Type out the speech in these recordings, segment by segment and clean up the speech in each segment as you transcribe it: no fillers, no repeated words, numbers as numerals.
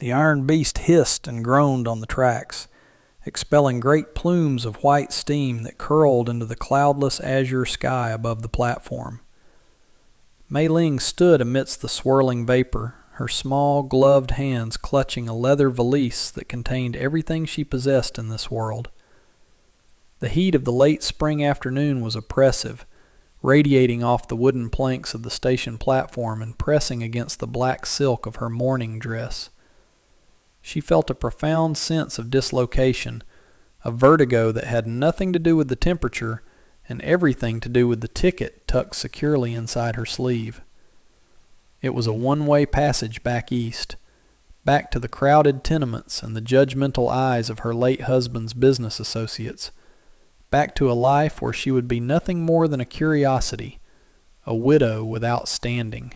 The iron beast hissed and groaned on the tracks, expelling great plumes of white steam that curled into the cloudless azure sky above the platform. Mei Ling stood amidst the swirling vapor, her small, gloved hands clutching a leather valise that contained everything she possessed in this world. The heat of the late spring afternoon was oppressive, radiating off the wooden planks of the station platform and pressing against the black silk of her mourning dress. She felt a profound sense of dislocation, a vertigo that had nothing to do with the temperature and everything to do with the ticket tucked securely inside her sleeve. It was a one-way passage back east, back to the crowded tenements and the judgmental eyes of her late husband's business associates, back to a life where she would be nothing more than a curiosity, a widow without standing.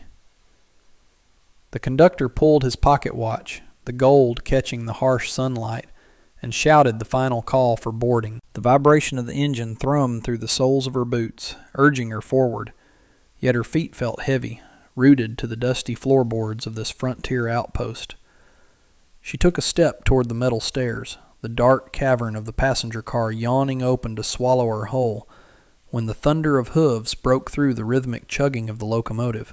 The conductor pulled his pocket watch, the gold catching the harsh sunlight, and shouted the final call for boarding. The vibration of the engine thrummed through the soles of her boots, urging her forward, yet her feet felt heavy, rooted to the dusty floorboards of this frontier outpost. She took a step toward the metal stairs, the dark cavern of the passenger car yawning open to swallow her whole, when the thunder of hooves broke through the rhythmic chugging of the locomotive.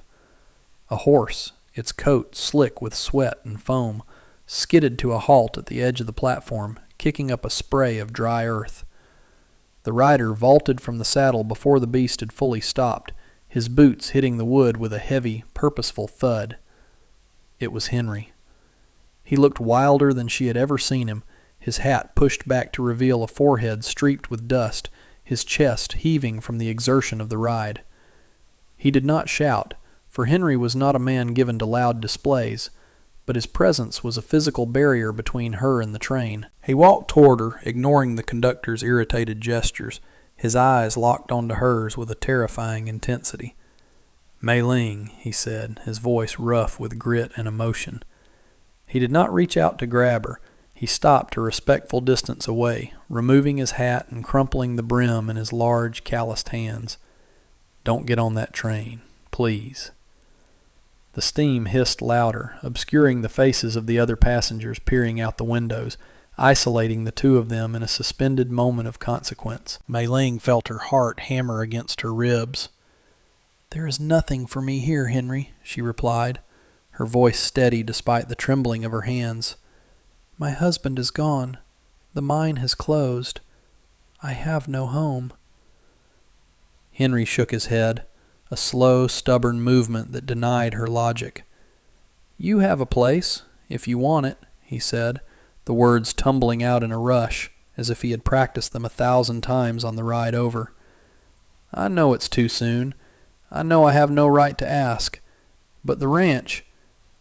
A horse, its coat slick with sweat and foam, skidded to a halt at the edge of the platform, kicking up a spray of dry earth. The rider vaulted from the saddle before the beast had fully stopped, his boots hitting the wood with a heavy, purposeful thud. It was Henry. He looked wilder than she had ever seen him, his hat pushed back to reveal a forehead streaked with dust, his chest heaving from the exertion of the ride. He did not shout, for Henry was not a man given to loud displays, but his presence was a physical barrier between her and the train. He walked toward her, ignoring the conductor's irritated gestures, his eyes locked onto hers with a terrifying intensity. "Mei Ling," he said, his voice rough with grit and emotion. He did not reach out to grab her. He stopped a respectful distance away, removing his hat and crumpling the brim in his large, calloused hands. "Don't get on that train, please." The steam hissed louder, obscuring the faces of the other passengers peering out the windows, isolating the two of them in a suspended moment of consequence. Mei Ling felt her heart hammer against her ribs. "There is nothing for me here, Henry," she replied, her voice steady despite the trembling of her hands. "My husband is gone. The mine has closed. I have no home." Henry shook his head, a slow, stubborn movement that denied her logic. "You have a place, if you want it," he said, the words tumbling out in a rush, as if he had practiced them 1,000 times on the ride over. "I know it's too soon. I know I have no right to ask. But the ranch,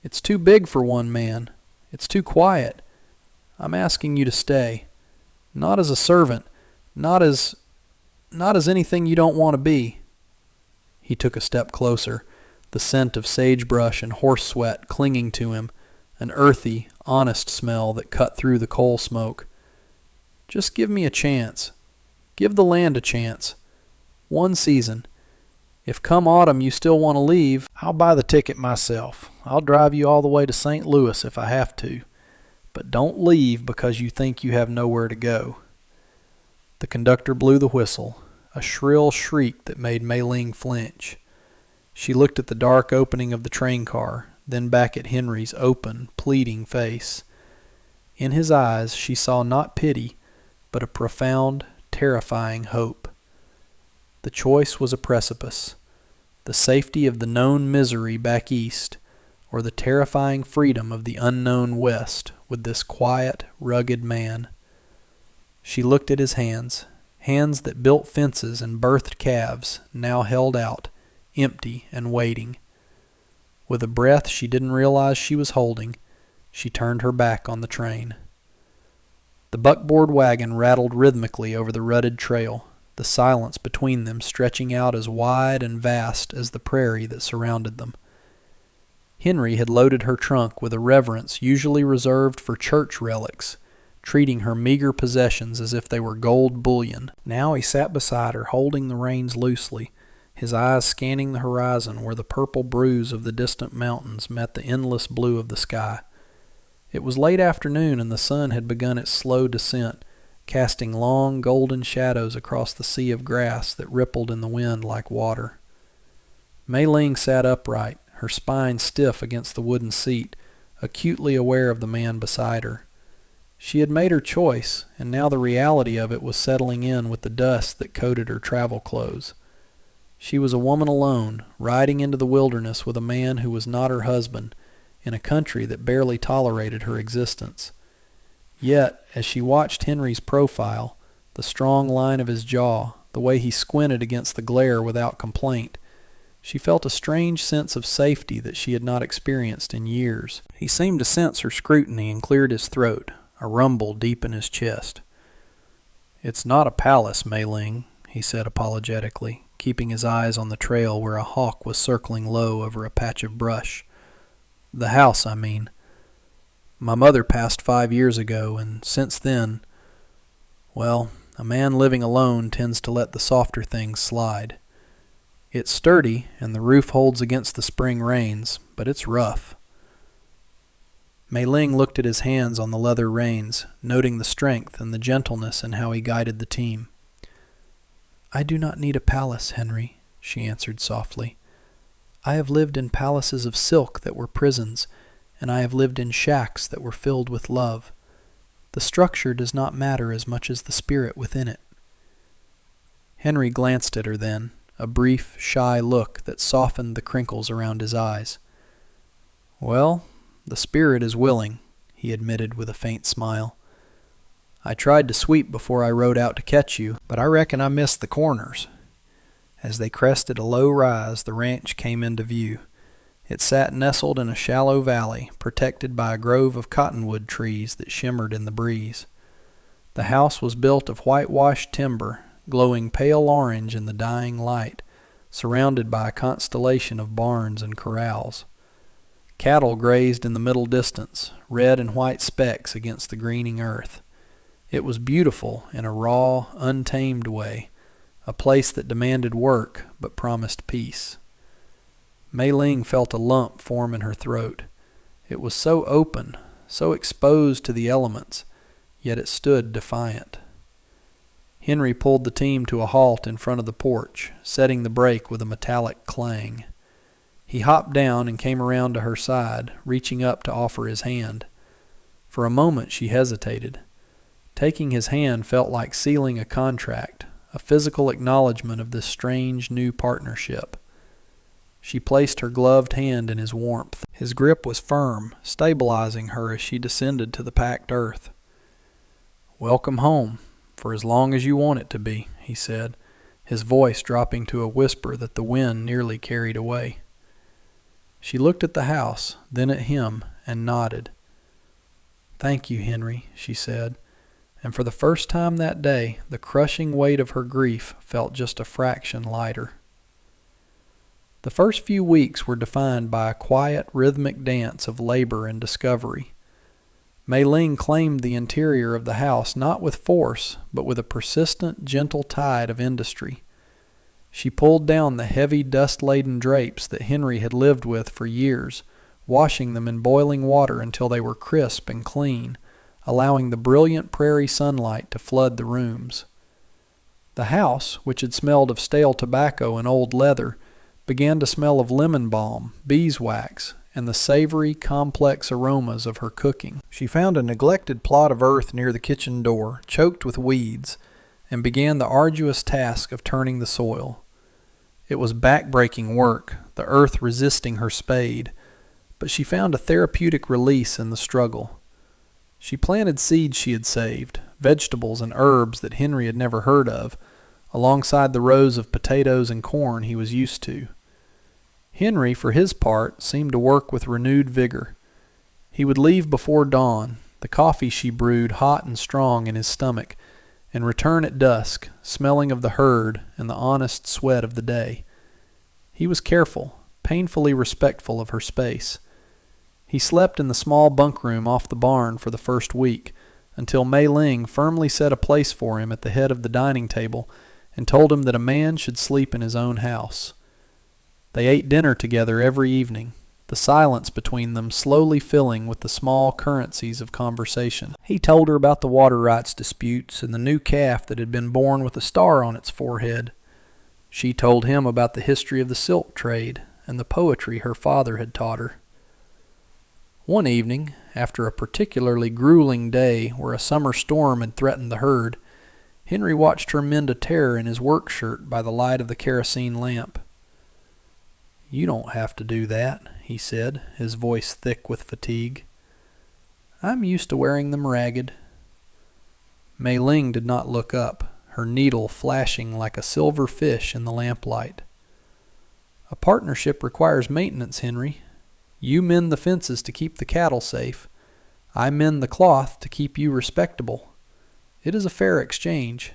it's too big for one man. It's too quiet. I'm asking you to stay. Not as a servant, not as anything you don't want to be." He took a step closer, the scent of sagebrush and horse sweat clinging to him, an earthy, honest smell that cut through the coal smoke. "Just give me a chance. Give the land a chance. One season. If come autumn you still want to leave, I'll buy the ticket myself. I'll drive you all the way to St. Louis if I have to. But don't leave because you think you have nowhere to go." The conductor blew the whistle, a shrill shriek that made Mei Ling flinch. She looked at the dark opening of the train car, then back at Henry's open, pleading face. In his eyes she saw not pity, but a profound, terrifying hope. The choice was a precipice: the safety of the known misery back east, or the terrifying freedom of the unknown west with this quiet, rugged man. She looked at his hands, hands that built fences and birthed calves, now held out, empty and waiting. With a breath she didn't realize she was holding, she turned her back on the train. The buckboard wagon rattled rhythmically over the rutted trail, the silence between them stretching out as wide and vast as the prairie that surrounded them. Henry had loaded her trunk with a reverence usually reserved for church relics, treating her meager possessions as if they were gold bullion. Now he sat beside her, holding the reins loosely, his eyes scanning the horizon where the purple bruise of the distant mountains met the endless blue of the sky. It was late afternoon and the sun had begun its slow descent, casting long golden shadows across the sea of grass that rippled in the wind like water. Mei Ling sat upright, her spine stiff against the wooden seat, acutely aware of the man beside her. She had made her choice, and now the reality of it was settling in with the dust that coated her travel clothes. She was a woman alone, riding into the wilderness with a man who was not her husband, in a country that barely tolerated her existence. Yet, as she watched Henry's profile, the strong line of his jaw, the way he squinted against the glare without complaint, she felt a strange sense of safety that she had not experienced in years. He seemed to sense her scrutiny and cleared his throat, a rumble deep in his chest. "It's not a palace, Mei Ling," he said apologetically, keeping his eyes on the trail where a hawk was circling low over a patch of brush. "The house, I mean. My mother passed 5 years ago, and since then, well, a man living alone tends to let the softer things slide. It's sturdy, and the roof holds against the spring rains, but it's rough." Mei Ling looked at his hands on the leather reins, noting the strength and the gentleness in how he guided the team. "I do not need a palace, Henry," she answered softly. "I have lived in palaces of silk that were prisons, and I have lived in shacks that were filled with love. The structure does not matter as much as the spirit within it." Henry glanced at her then, a brief, shy look that softened the crinkles around his eyes. "Well, the spirit is willing," he admitted with a faint smile. "I tried to sweep before I rode out to catch you, but I reckon I missed the corners." As they crested a low rise, the ranch came into view. It sat nestled in a shallow valley, protected by a grove of cottonwood trees that shimmered in the breeze. The house was built of whitewashed timber, glowing pale orange in the dying light, surrounded by a constellation of barns and corrals. Cattle grazed in the middle distance, red and white specks against the greening earth. It was beautiful in a raw, untamed way, a place that demanded work but promised peace. Mei Ling felt a lump form in her throat. It was so open, so exposed to the elements, yet it stood defiant. Henry pulled the team to a halt in front of the porch, setting the brake with a metallic clang. He hopped down and came around to her side, reaching up to offer his hand. For a moment she hesitated. Taking his hand felt like sealing a contract, a physical acknowledgement of this strange new partnership. She placed her gloved hand in his warmth. His grip was firm, stabilizing her as she descended to the packed earth. "Welcome home, for as long as you want it to be," he said, his voice dropping to a whisper that the wind nearly carried away. She looked at the house, then at him, and nodded. "Thank you, Henry," she said, and for the first time that day, the crushing weight of her grief felt just a fraction lighter. The first few weeks were defined by a quiet, rhythmic dance of labor and discovery. Mei Ling claimed the interior of the house not with force, but with a persistent, gentle tide of industry. She pulled down the heavy, dust-laden drapes that Henry had lived with for years, washing them in boiling water until they were crisp and clean, allowing the brilliant prairie sunlight to flood the rooms. The house, which had smelled of stale tobacco and old leather, began to smell of lemon balm, beeswax, and the savory, complex aromas of her cooking. She found a neglected plot of earth near the kitchen door, choked with weeds, and began the arduous task of turning the soil. It was back-breaking work, the earth resisting her spade, but she found a therapeutic release in the struggle. She planted seeds she had saved, vegetables and herbs that Henry had never heard of, alongside the rows of potatoes and corn he was used to. Henry, for his part, seemed to work with renewed vigor. He would leave before dawn, the coffee she brewed hot and strong in his stomach, and return at dusk, smelling of the herd and the honest sweat of the day. He was careful, painfully respectful of her space. He slept in the small bunk room off the barn for the first week, until Mei Ling firmly set a place for him at the head of the dining table and told him that a man should sleep in his own house. They ate dinner together every evening, the silence between them slowly filling with the small currencies of conversation. He told her about the water rights disputes and the new calf that had been born with a star on its forehead. She told him about the history of the silk trade and the poetry her father had taught her. One evening, after a particularly grueling day where a summer storm had threatened the herd, Henry watched her mend a tear in his work shirt by the light of the kerosene lamp. "You don't have to do that," he said, his voice thick with fatigue. "I'm used to wearing them ragged." Mei Ling did not look up, her needle flashing like a silver fish in the lamplight. "A partnership requires maintenance, Henry. You mend the fences to keep the cattle safe. I mend the cloth to keep you respectable. It is a fair exchange."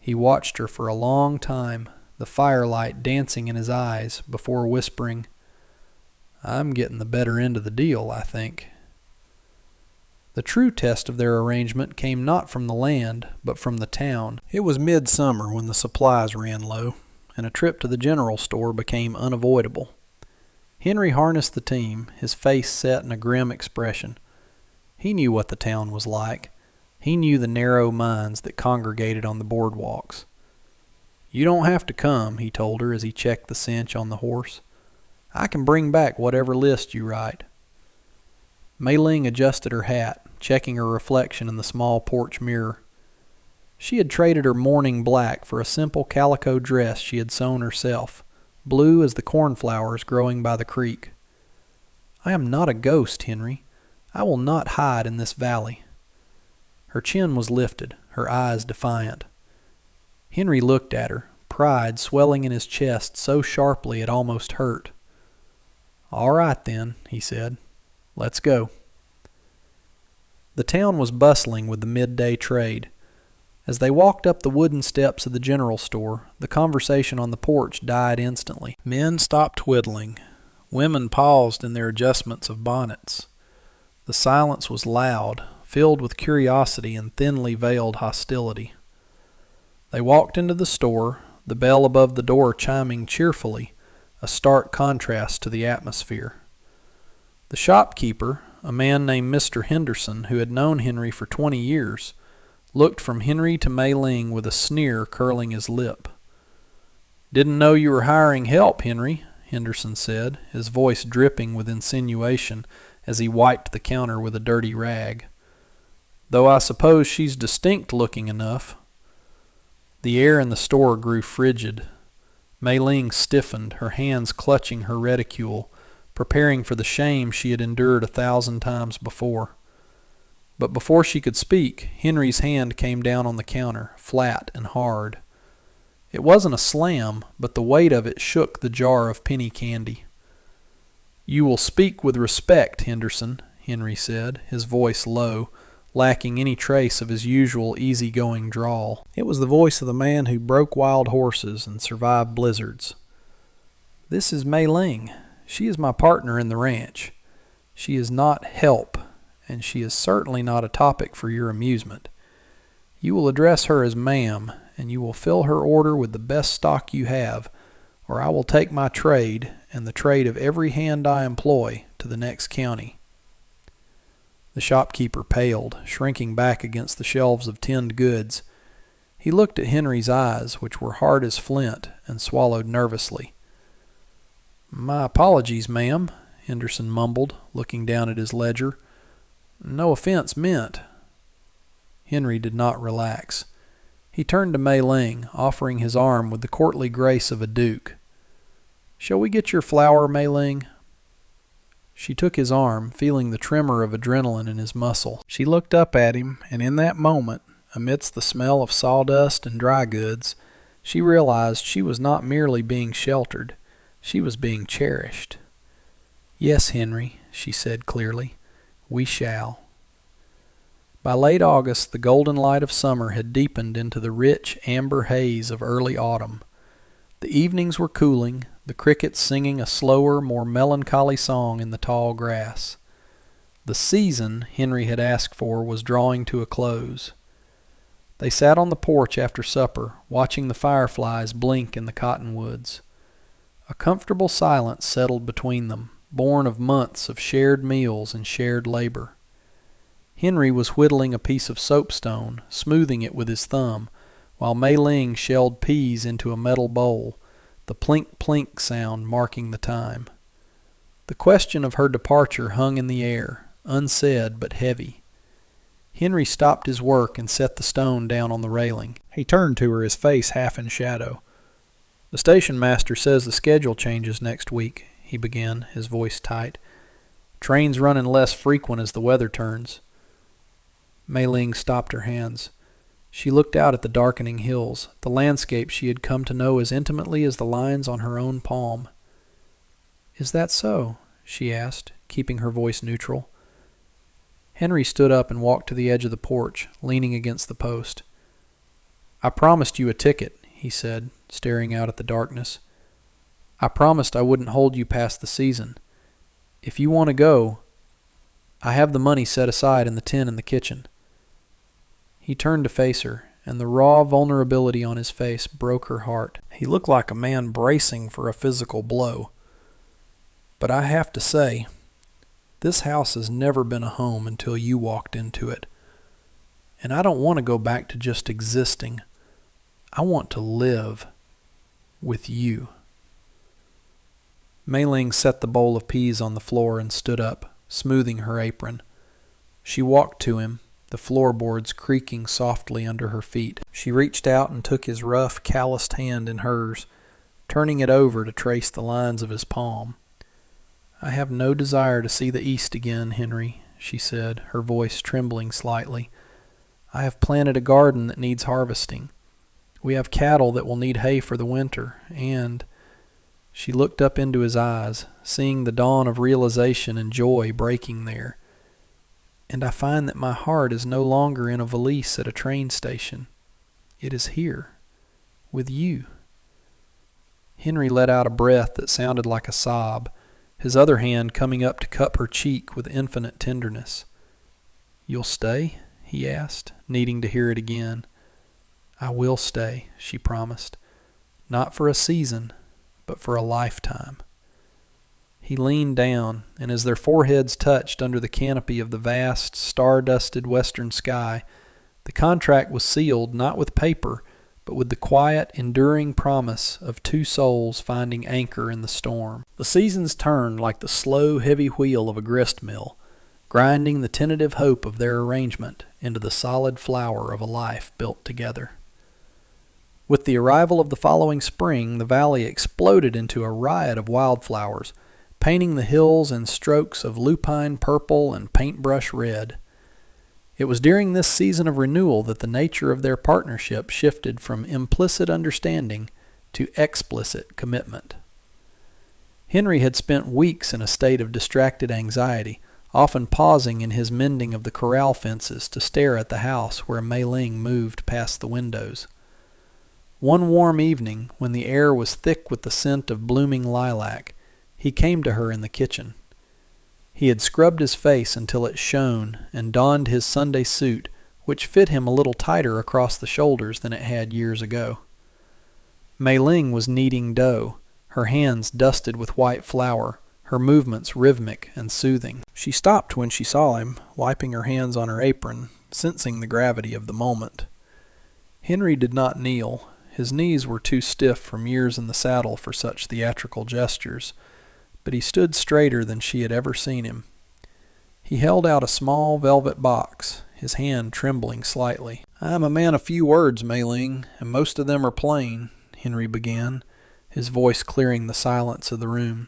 He watched her for a long time, the firelight dancing in his eyes, before whispering, "I'm getting the better end of the deal, I think." The true test of their arrangement came not from the land, but from the town. It was midsummer when the supplies ran low, and a trip to the general store became unavoidable. Henry harnessed the team, his face set in a grim expression. He knew what the town was like. He knew the narrow minds that congregated on the boardwalks. "You don't have to come," he told her as he checked the cinch on the horse. "I can bring back whatever list you write." Mei Ling adjusted her hat, checking her reflection in the small porch mirror. She had traded her mourning black for a simple calico dress she had sewn herself, blue as the cornflowers growing by the creek. "I am not a ghost, Henry. I will not hide in this valley." Her chin was lifted, her eyes defiant. Henry looked at her, pride swelling in his chest so sharply it almost hurt. "All right then," he said. "Let's go." The town was bustling with the midday trade. As they walked up the wooden steps of the general store, the conversation on the porch died instantly. Men stopped twiddling. Women paused in their adjustments of bonnets. The silence was loud, filled with curiosity and thinly veiled hostility. They walked into the store, the bell above the door chiming cheerfully, a stark contrast to the atmosphere. The shopkeeper, a man named Mr. Henderson who had known Henry for 20 years, looked from Henry to Mei Ling with a sneer curling his lip. "Didn't know you were hiring help, Henry," Henderson said, his voice dripping with insinuation as he wiped the counter with a dirty rag. "Though I suppose she's distinct looking enough." The air in the store grew frigid. Mei Ling stiffened, her hands clutching her reticule, preparing for the shame she had endured 1,000 times before. But before she could speak, Henry's hand came down on the counter, flat and hard. It wasn't a slam, but the weight of it shook the jar of penny candy. "You will speak with respect, Henderson," Henry said, his voice low, lacking any trace of his usual easy-going drawl. It was the voice of the man who broke wild horses and survived blizzards. "This is Mei Ling. She is my partner in the ranch. She is not help, and she is certainly not a topic for your amusement. You will address her as ma'am, and you will fill her order with the best stock you have, or I will take my trade, and the trade of every hand I employ, to the next county." The shopkeeper paled, shrinking back against the shelves of tinned goods. He looked at Henry's eyes, which were hard as flint, and swallowed nervously. "My apologies, ma'am," Henderson mumbled, looking down at his ledger. "No offense meant." Henry did not relax. He turned to Mei Ling, offering his arm with the courtly grace of a duke. "Shall we get your flour, Mei Ling?" She took his arm, feeling the tremor of adrenaline in his muscle. She looked up at him, and in that moment, amidst the smell of sawdust and dry goods, she realized she was not merely being sheltered. She was being cherished. "Yes, Henry," she said clearly, "we shall." By late August, the golden light of summer had deepened into the rich amber haze of early autumn. The evenings were cooling, the crickets singing a slower, more melancholy song in the tall grass. The season Henry had asked for was drawing to a close. They sat on the porch after supper, watching the fireflies blink in the cottonwoods. A comfortable silence settled between them, born of months of shared meals and shared labor. Henry was whittling a piece of soapstone, smoothing it with his thumb, while Mei Ling shelled peas into a metal bowl, the plink-plink sound marking the time. The question of her departure hung in the air, unsaid but heavy. Henry stopped his work and set the stone down on the railing. He turned to her, his face half in shadow. "The station master says the schedule changes next week," he began, his voice tight. "Trains running less frequent as the weather turns." Mei Ling stopped her hands. She looked out at the darkening hills, the landscape she had come to know as intimately as the lines on her own palm. "Is that so?" she asked, keeping her voice neutral. Henry stood up and walked to the edge of the porch, leaning against the post. "I promised you a ticket," he said, staring out at the darkness. "I promised I wouldn't hold you past the season. If you want to go, I have the money set aside in the tin in the kitchen." He turned to face her, and the raw vulnerability on his face broke her heart. He looked like a man bracing for a physical blow. "But I have to say, this house has never been a home until you walked into it. And I don't want to go back to just existing. I want to live with you." Mei Ling set the bowl of peas on the floor and stood up, smoothing her apron. She walked to him, the floorboards creaking softly under her feet. She reached out and took his rough, calloused hand in hers, turning it over to trace the lines of his palm. "I have no desire to see the east again, Henry," she said, her voice trembling slightly. "I have planted a garden that needs harvesting. We have cattle that will need hay for the winter, and—" She looked up into his eyes, seeing the dawn of realization and joy breaking there. "And I find that my heart is no longer in a valise at a train station. It is here, with you." Henry let out a breath that sounded like a sob, his other hand coming up to cup her cheek with infinite tenderness. "You'll stay?" he asked, needing to hear it again. "I will stay," she promised. "Not for a season, but for a lifetime." He leaned down, and as their foreheads touched under the canopy of the vast, star-dusted western sky, the contract was sealed not with paper, but with the quiet, enduring promise of two souls finding anchor in the storm. The seasons turned like the slow, heavy wheel of a grist mill, grinding the tentative hope of their arrangement into the solid flower of a life built together. With the arrival of the following spring, the valley exploded into a riot of wildflowers, painting the hills in strokes of lupine purple and paintbrush red. It was during this season of renewal that the nature of their partnership shifted from implicit understanding to explicit commitment. Henry had spent weeks in a state of distracted anxiety, often pausing in his mending of the corral fences to stare at the house where Mei Ling moved past the windows. One warm evening, when the air was thick with the scent of blooming lilac, he came to her in the kitchen. He had scrubbed his face until it shone and donned his Sunday suit, which fit him a little tighter across the shoulders than it had years ago. Mei Ling was kneading dough, her hands dusted with white flour, her movements rhythmic and soothing. She stopped when she saw him, wiping her hands on her apron, sensing the gravity of the moment. Henry did not kneel. His knees were too stiff from years in the saddle for such theatrical gestures, but he stood straighter than she had ever seen him. He held out a small velvet box, his hand trembling slightly. "I am a man of few words, Mei Ling, and most of them are plain," Henry began, his voice clearing the silence of the room.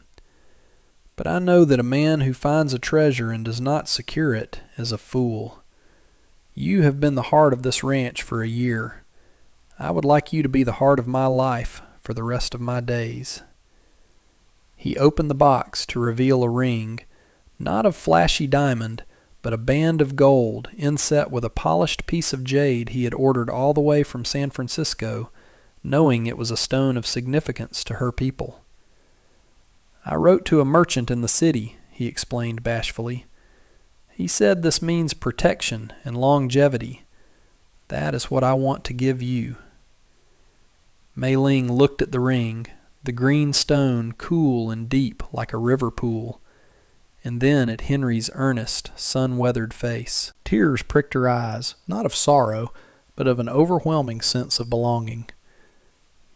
"But I know that a man who finds a treasure and does not secure it is a fool. You have been the heart of this ranch for a year. I would like you to be the heart of my life for the rest of my days." He opened the box to reveal a ring, not of flashy diamond, but a band of gold inset with a polished piece of jade he had ordered all the way from San Francisco, knowing it was a stone of significance to her people. "I wrote to a merchant in the city," he explained bashfully. "He said this means protection and longevity. That is what I want to give you." Mei Ling looked at the ring, the green stone cool and deep like a river pool, and then at Henry's earnest, sun-weathered face. Tears pricked her eyes, not of sorrow, but of an overwhelming sense of belonging.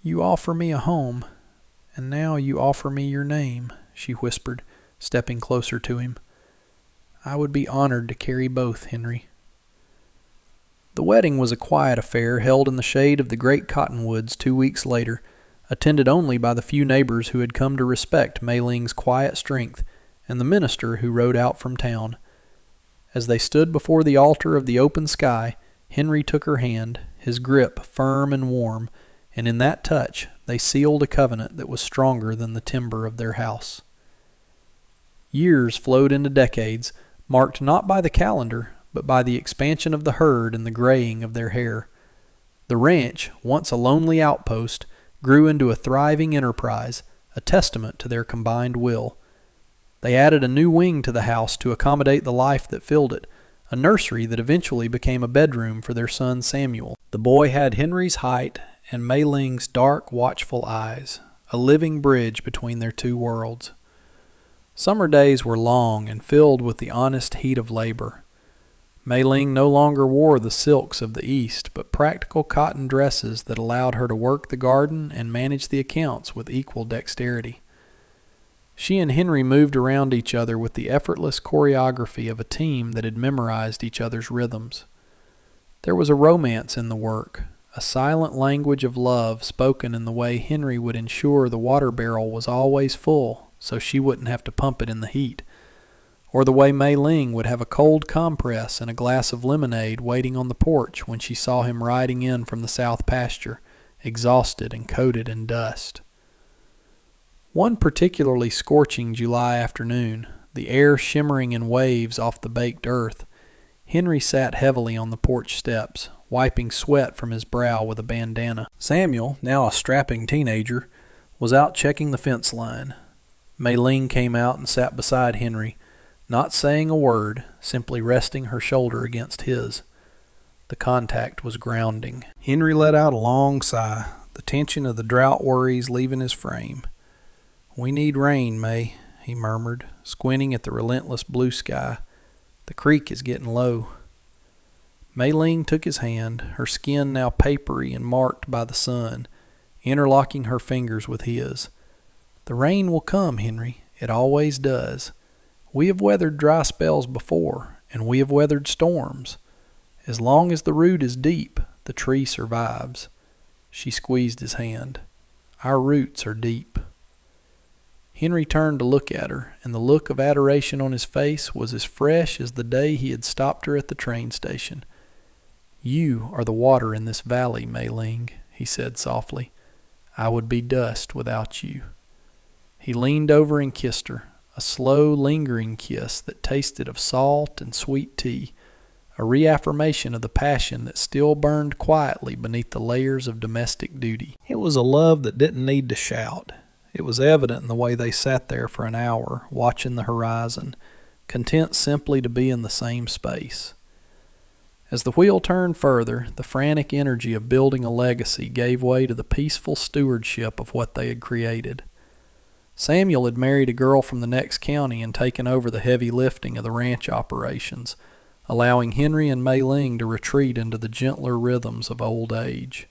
"You offer me a home, and now you offer me your name," she whispered, stepping closer to him. "I would be honored to carry both, Henry." The wedding was a quiet affair held in the shade of the great cottonwoods 2 weeks later, attended only by the few neighbors who had come to respect Mei Ling's quiet strength and the minister who rode out from town. As they stood before the altar of the open sky, Henry took her hand, his grip firm and warm, and in that touch they sealed a covenant that was stronger than the timber of their house. Years flowed into decades, marked not by the calendar, but by the expansion of the herd and the graying of their hair. The ranch, once a lonely outpost, grew into a thriving enterprise, a testament to their combined will. They added a new wing to the house to accommodate the life that filled it, a nursery that eventually became a bedroom for their son Samuel. The boy had Henry's height and Mei Ling's dark, watchful eyes, a living bridge between their two worlds. Summer days were long and filled with the honest heat of labor. Mei Ling no longer wore the silks of the East, but practical cotton dresses that allowed her to work the garden and manage the accounts with equal dexterity. She and Henry moved around each other with the effortless choreography of a team that had memorized each other's rhythms. There was a romance in the work, a silent language of love spoken in the way Henry would ensure the water barrel was always full so she wouldn't have to pump it in the heat, or the way Mei Ling would have a cold compress and a glass of lemonade waiting on the porch when she saw him riding in from the south pasture, exhausted and coated in dust. One particularly scorching July afternoon, the air shimmering in waves off the baked earth, Henry sat heavily on the porch steps, wiping sweat from his brow with a bandana. Samuel, now a strapping teenager, was out checking the fence line. Mei Ling came out and sat beside Henry, not saying a word, simply resting her shoulder against his. The contact was grounding. Henry let out a long sigh, the tension of the drought worries leaving his frame. "We need rain, May," he murmured, squinting at the relentless blue sky. "The creek is getting low." Mei Ling took his hand, her skin now papery and marked by the sun, interlocking her fingers with his. "The rain will come, Henry. It always does. We have weathered dry spells before, and we have weathered storms. As long as the root is deep, the tree survives." She squeezed his hand. "Our roots are deep." Henry turned to look at her, and the look of adoration on his face was as fresh as the day he had stopped her at the train station. "You are the water in this valley, Mei Ling," he said softly. "I would be dust without you." He leaned over and kissed her, a slow, lingering kiss that tasted of salt and sweet tea, a reaffirmation of the passion that still burned quietly beneath the layers of domestic duty. It was a love that didn't need to shout. It was evident in the way they sat there for an hour, watching the horizon, content simply to be in the same space. As the wheel turned further, the frantic energy of building a legacy gave way to the peaceful stewardship of what they had created. Samuel had married a girl from the next county and taken over the heavy lifting of the ranch operations, allowing Henry and Mei Ling to retreat into the gentler rhythms of old age.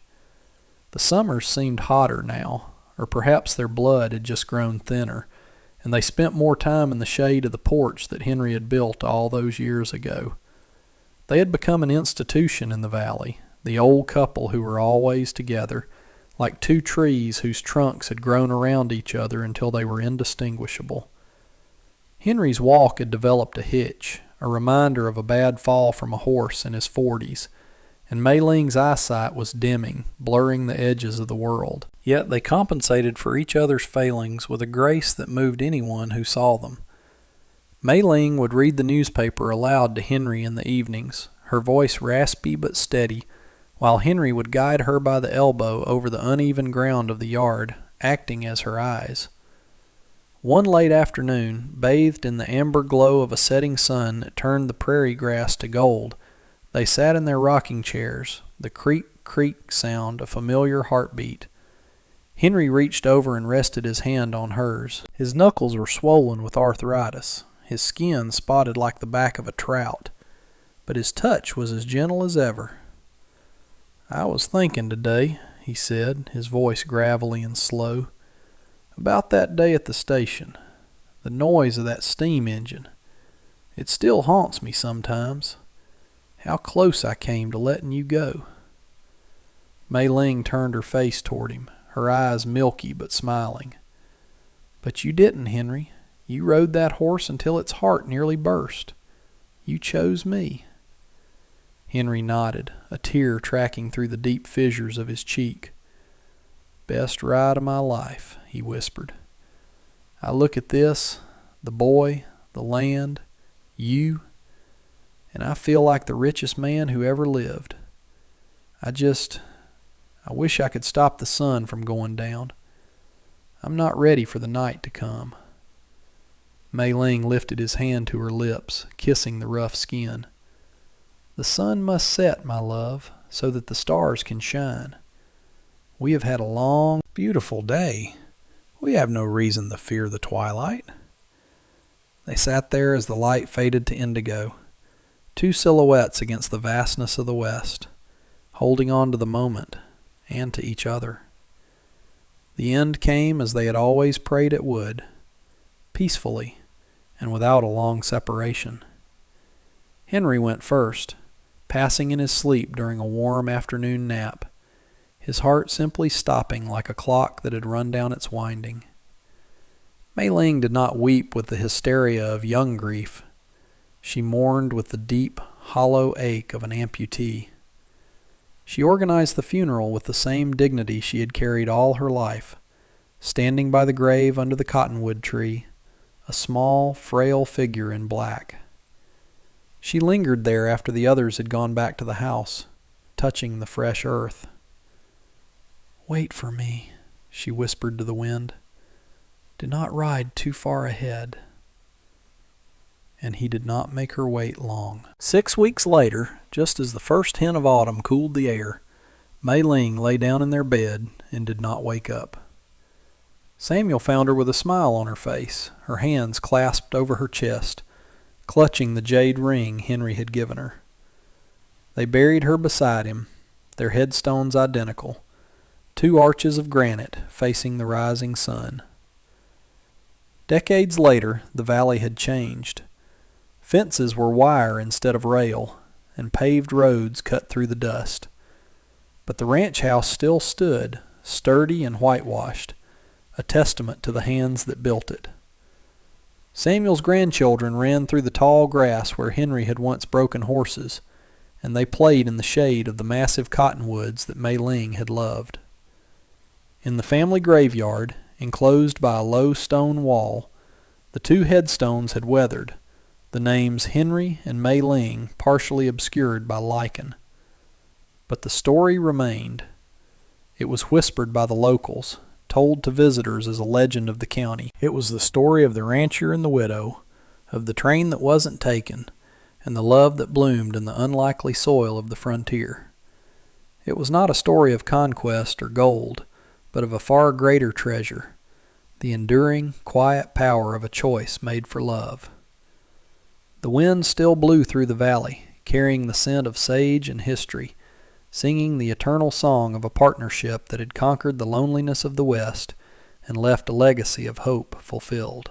The summers seemed hotter now, or perhaps their blood had just grown thinner, and they spent more time in the shade of the porch that Henry had built all those years ago. They had become an institution in the valley, the old couple who were always together, like two trees whose trunks had grown around each other until they were indistinguishable. Henry's walk had developed a hitch, a reminder of a bad fall from a horse in his 40s, and Mei Ling's eyesight was dimming, blurring the edges of the world. Yet they compensated for each other's failings with a grace that moved anyone who saw them. Mei Ling would read the newspaper aloud to Henry in the evenings, her voice raspy but steady, while Henry would guide her by the elbow over the uneven ground of the yard, acting as her eyes. One late afternoon, bathed in the amber glow of a setting sun that turned the prairie grass to gold, they sat in their rocking chairs, the creak-creak sound a familiar heartbeat. Henry reached over and rested his hand on hers. His knuckles were swollen with arthritis, his skin spotted like the back of a trout, but his touch was as gentle as ever. "I was thinking today," he said, his voice gravelly and slow, "about that day at the station, the noise of that steam engine. It still haunts me sometimes. How close I came to letting you go." Mei Ling turned her face toward him, her eyes milky but smiling. "But you didn't, Henry. You rode that horse until its heart nearly burst. You chose me." Henry nodded, a tear tracking through the deep fissures of his cheek. "Best ride of my life," he whispered. "I look at this, the boy, the land, you, and I feel like the richest man who ever lived. I wish I could stop the sun from going down. I'm not ready for the night to come." Mei Ling lifted his hand to her lips, kissing the rough skin. "The sun must set, my love, so that the stars can shine. We have had a long, beautiful day. We have no reason to fear the twilight." They sat there as the light faded to indigo, two silhouettes against the vastness of the west, holding on to the moment and to each other. The end came as they had always prayed it would, peacefully and without a long separation. Henry went first, passing in his sleep during a warm afternoon nap, his heart simply stopping like a clock that had run down its winding. Mei Ling did not weep with the hysteria of young grief. She mourned with the deep, hollow ache of an amputee. She organized the funeral with the same dignity she had carried all her life, standing by the grave under the cottonwood tree, a small, frail figure in black. She lingered there after the others had gone back to the house, touching the fresh earth. "Wait for me," she whispered to the wind. "Do not ride too far ahead." And he did not make her wait long. 6 weeks later, just as the first hint of autumn cooled the air, Mei Ling lay down in their bed and did not wake up. Samuel found her with a smile on her face, her hands clasped over her chest, clutching the jade ring Henry had given her. They buried her beside him, their headstones identical, 2 arches of granite facing the rising sun. Decades later, the valley had changed. Fences were wire instead of rail, and paved roads cut through the dust. But the ranch house still stood, sturdy and whitewashed, a testament to the hands that built it. Samuel's grandchildren ran through the tall grass where Henry had once broken horses, and they played in the shade of the massive cottonwoods that Mei Ling had loved. In the family graveyard, enclosed by a low stone wall, the 2 headstones had weathered, the names Henry and Mei Ling partially obscured by lichen. But the story remained. It was whispered by the locals, told to visitors as a legend of the county. It was the story of the rancher and the widow, of the train that wasn't taken, and the love that bloomed in the unlikely soil of the frontier. It was not a story of conquest or gold, but of a far greater treasure, the enduring, quiet power of a choice made for love. The wind still blew through the valley, carrying the scent of sage and history, singing the eternal song of a partnership that had conquered the loneliness of the West and left a legacy of hope fulfilled.